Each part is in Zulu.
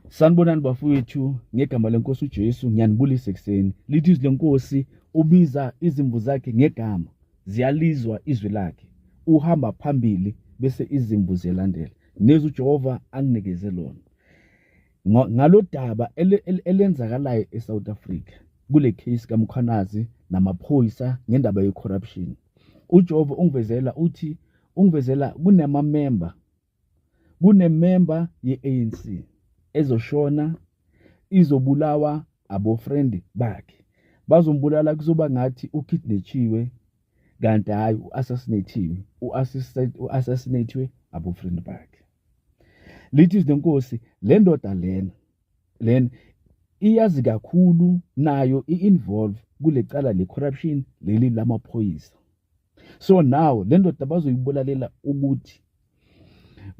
Sanibonani bafowethu, ngegama lenkosi uJesu ngiyanibulisa ekseni. Lithi izwi lenkosi ubiza izimvu zakhe ngegama, ziyalizwa izwi lakhe. Uhamba phambili bese izimvu ziyalandela. Nezwi uJehova anginikeze lona. Ngalodaba elenzakalayo eSouth Africa, kule case kaMkhwanazi namaphoyisa ngendaba yecorruption. uJehova ungivezela kunemember ye-ANC ezoshona, izobulawa abofriend bakhe. Bazombulala kuzoba ngathi ukidnethiwe, kanti hayi u-assassinathiwe abofriend bakhe. Lithi izwi lenkosi, le ndoda lena iyazi kakhulu, nayo i-involve kule cala le-corruption leli lamaphoyisa. So now le ndoda bazoyibulalela ukuthi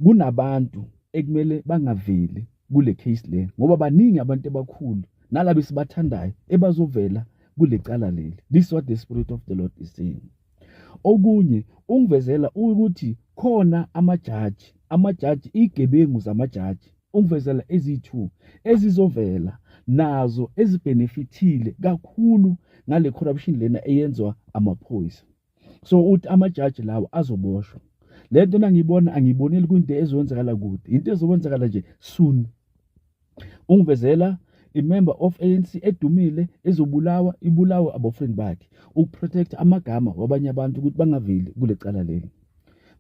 kunabantu ekumele bangaveli kule case le, ngoba baningi abantu abakhulu nalabo sibathandayo ebazovela kule cala leli. This is what the Spirit of the Lord is saying. Okunye ungivezela ukuthi khona amajaji igebengu zamajaji, ungivezela ezi2 ezizovela nazo ezibenefitile kakhulu ngale corruption lena eyenzwa amaphoyisa. So uthi amajaji lawo azoboshwa. Lento angiboneli kwinto ezowenzakala kude, into ezokwenzakala nje soon. Ungivezela i-member of ANC edumile ibulawa abofriend bakhe, ukuprotect amagama wabanye abantu ukuthi bangaveli kule cala leli,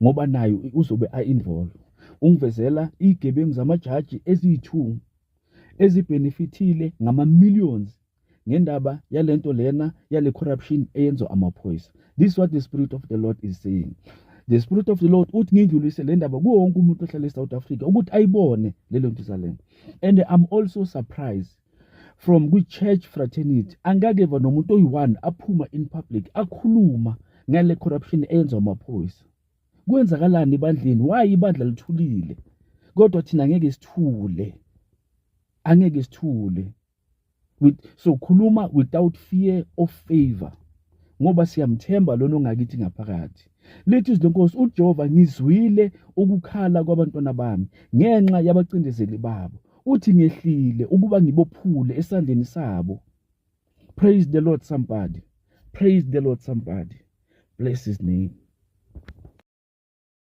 ngoba nayo uzobe a-involve. Ungivezela igebengu zamajaji ezi2 ezibenefitile ngama-millions ngendaba yalento lena yale corruption eyenzwa amaphoyisa. This is what the Spirit of the Lord is saying. The Spirit of the Lord uthi ngindlulise le ndaba kuwo wonke umuntu ohlala eSouth Africa ukuthi ayibone lelo nto salena. And I'm also surprised from kwi-church fraternity angakeva nomuntu oyi-1 aphuma in public akhuluma ngale corruption eyenzwa amaphoyisa. Kwenzakalani ebandleni? Why ibandla lithulile kodwa thina angeke sithule? So khuluma without fear of favor, ngoba siyamthemba lona ongakithi ngaphakathi. Lithi izwi lenkosi, uJehova ngizwile ukukhala kwabantwana bami ngenxa yabacindezeli babo, uthi ngehlile ukuba ngibophule esandleni sabo. Praise the Lord somebody. Praise the Lord somebody. Bless his name.